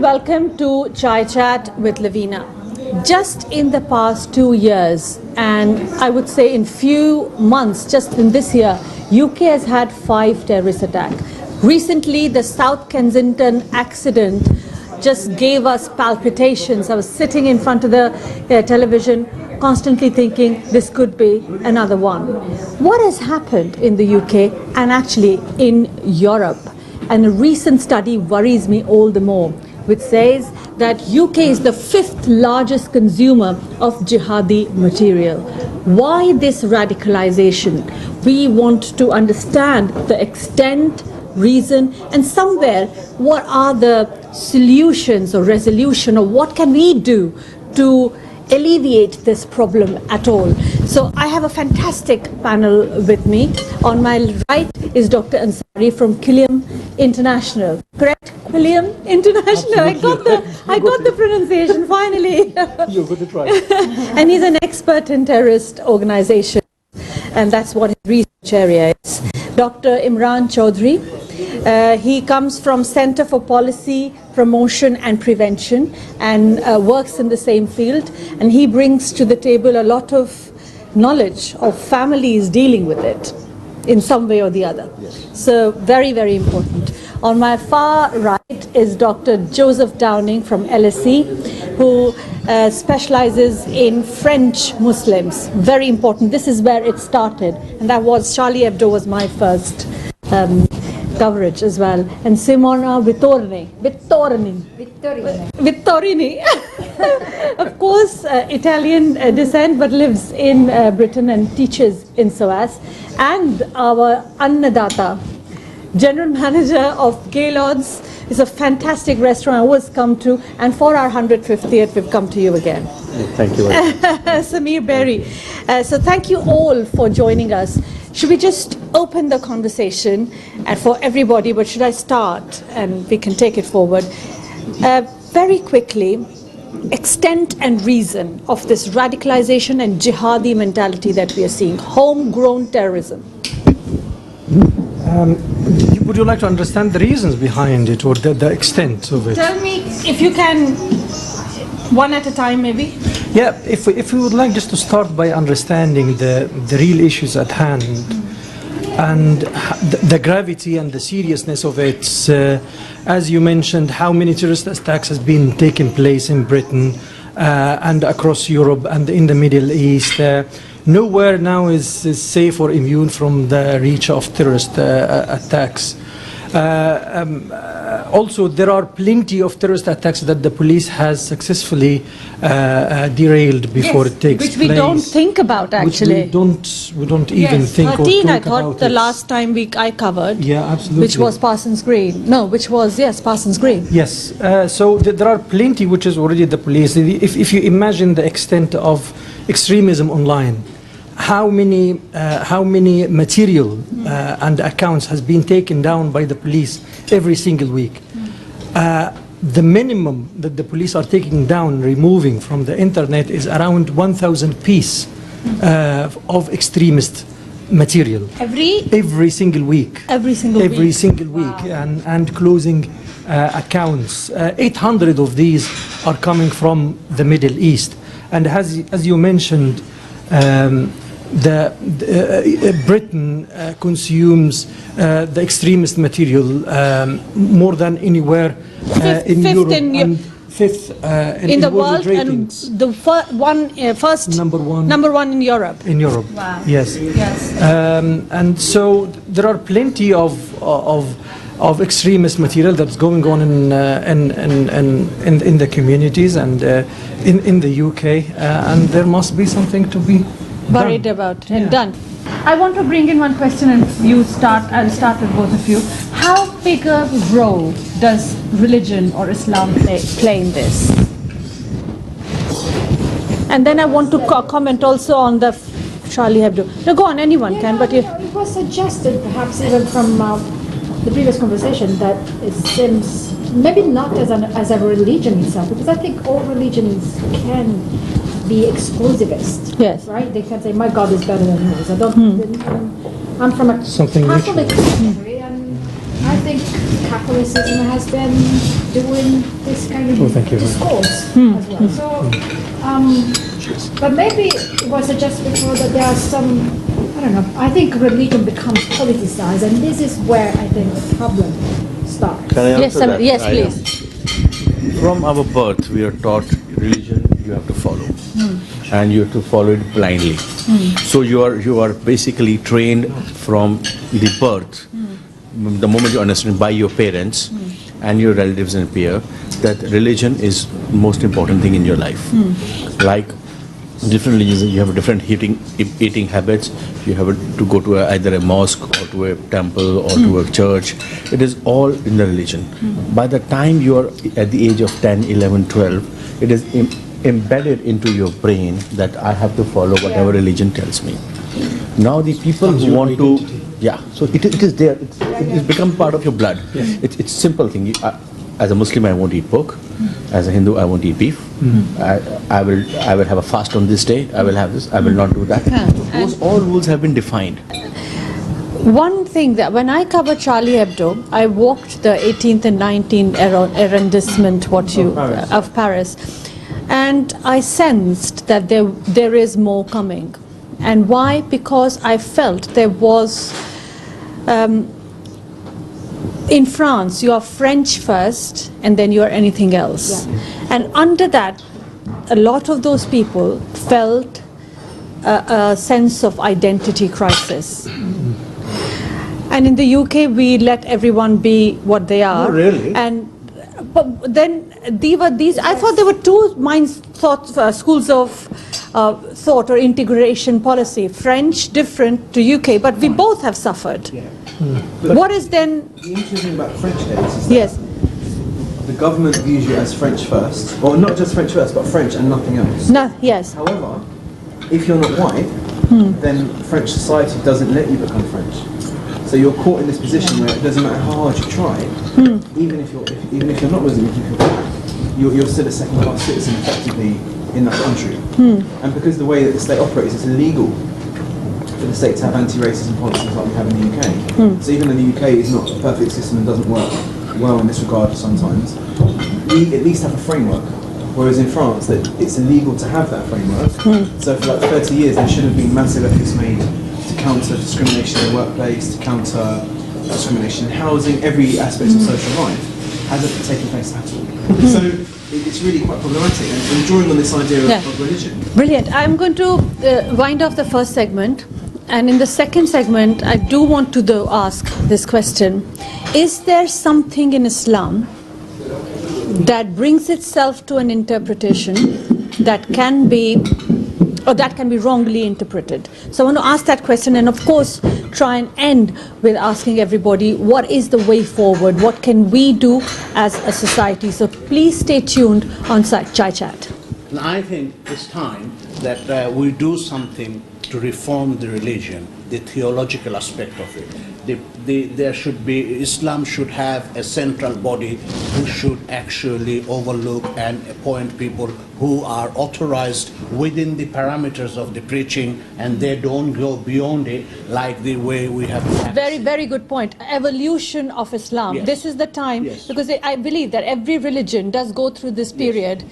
welcome to Chai Chat with Lavina. Just in the past 2 years, and I would say in few months, just in this year, UK has had 5 terrorist attacks. Recently, the South Kensington accident just gave us palpitations. I was sitting in front of the television, constantly thinking this could be another one. What has happened in the UK and actually in Europe? And a recent study worries me all the more, which says that UK is the 5th largest consumer of jihadi material. Why this radicalization? We want to understand the extent, reason, and somewhere what are the solutions or resolution, or what can we do to alleviate this problem at all. So I have a fantastic panel with me. On my right is Dr. Ansari from Quilliam International. Correct? Quilliam International. I got the pronunciation finally. You got it right. And he's an expert in terrorist organization, and that's what his research area is. Dr. Imran Chaudhry. He comes from Center for Policy, Promotion and Prevention, and works in the same field, and he brings to the table a lot of knowledge of families dealing with it in some way or the other. Yes. So very, very important. On my far right is Dr. Joseph Downing from LSE, who specializes in French Muslims. Very important. This is where it started, and that was Charlie Hebdo was my first coverage as well. And Simona Vittorini, of course, Italian descent, but lives in Britain and teaches in SOAS. And our Annadata, General Manager of Gaylord's, is a fantastic restaurant I always come to, and for our 150th, we've come to you again. Thank you very much. Samir Berry. So thank you all for joining us. Should we just open the conversation for everybody, but should I start and we can take it forward? Very quickly, extent and reason of this radicalization and jihadi mentality that we are seeing, homegrown terrorism. Would you like to understand the reasons behind it or the extent of it? Tell me if you can, one at a time maybe. Yeah, if we would like just to start by understanding the real issues at hand and the gravity and the seriousness of it. As you mentioned, how many terrorist attacks has been taking place in Britain and across Europe and in the Middle East. Nowhere now is safe or immune from the reach of terrorist attacks. Also, there are plenty of terrorist attacks that the police has successfully derailed before it takes place. Which we don't think about actually. We don't even think 13, or talk I thought about the it. last time I covered. Yeah, absolutely. Which was Parsons Green. No, which was, yes, Parsons Green. Yes, so there are plenty which is already the police. If you imagine the extent of extremism online, how many material and accounts has been taken down by the police every single week. The minimum that the police are taking down, removing from the internet, is around 1,000 pieces of extremist material. Every single week. Every single week, and closing accounts. 800 of these are coming from the Middle East, and as you mentioned, Britain consumes the extremist material more than anywhere in Europe, and fifth in the world, and the first number one in Europe. In Europe, wow. Yes. And so there are plenty of extremist material that's going on in the communities and in the UK, and there must be something to be worried about and done. I want to bring in one question, and I'll start with both of you. How big a role does religion or Islam play in this? And then I want to comment also on the Charlie Hebdo. No, go on, anyone can, but it was suggested, perhaps even from the previous conversation, that it seems maybe not as a religion itself, because I think all religions can be exclusivist. Yes. Right? They can say, my God is better than yours. I'm from a Catholic country, and I think Catholicism has been doing this kind of discourse as well. So, but maybe it was just because that there are some, I don't know, I think religion becomes politicized, and this is where I think the problem starts. Can I answer that? Yes, please. From our birth, we are taught religion you have to follow, and you have to follow it blindly. So you are basically trained from the birth, the moment you understand by your parents and your relatives and peer that religion is most important thing in your life. Like different religions, you have different eating habits. You have to go to either a mosque or to a temple or to a church. It is all in the religion. By the time you are at the age of 10, 11, 12, it is embedded into your brain that I have to follow whatever religion tells me. Now the people who want to, so it is there. It's become part of your blood. It's simple thing. As a Muslim, I won't eat pork. As a Hindu, I won't eat beef. I will have a fast on this day. I will have this. I will not do that. Those all rules have been defined. One thing that when I covered Charlie Hebdo, I walked the 18th and 19th arrondissement of Paris, and I sensed that there is more coming. And why? Because I felt there was. In France, you are French first, and then you are anything else. And under that, a lot of those people felt a sense of identity crisis. And in the UK, we let everyone be what they are. Oh, really? But then these. I thought there were two schools of thought or integration policy. French different to UK, but we both have suffered. What is then? The interesting thing about the French case is that the government views you as French first, or not just French first, but French and nothing else. Yes. However, if you're not white, then French society doesn't let you become French. So you're caught in this position where it doesn't matter how hard you try, even if you're not Muslim, if you're black, you're still a second-class citizen effectively in that country. And because the way that the state operates, it's illegal for the state to have anti-racism policies like we have in the UK. So even though the UK is not a perfect system and doesn't work well in this regard sometimes, we at least have a framework. Whereas in France, that it's illegal to have that framework. So for like 30 years, there should have been massive efforts made to counter discrimination in the workplace, to counter discrimination in housing, every aspect of social life hasn't taken place at all. So it's really quite problematic. And drawing on this idea of religion. Brilliant. I'm going to wind off the first segment. And in the second segment, I do want to though ask this question. Is there something in Islam that brings itself to an interpretation that can be wrongly interpreted? So I want to ask that question, and of course try and end with asking everybody, what is the way forward? What can we do as a society? So please stay tuned on Chai Chat. And I think it's time that we do something to reform the religion, the theological aspect of it. Islam should have a central body who should actually overlook and appoint people who are authorized within the parameters of the preaching, and they don't go beyond it like the way we have. Very, very good point. Evolution of Islam. Yes. This is the time, Yes. because I believe that every religion does go through this period.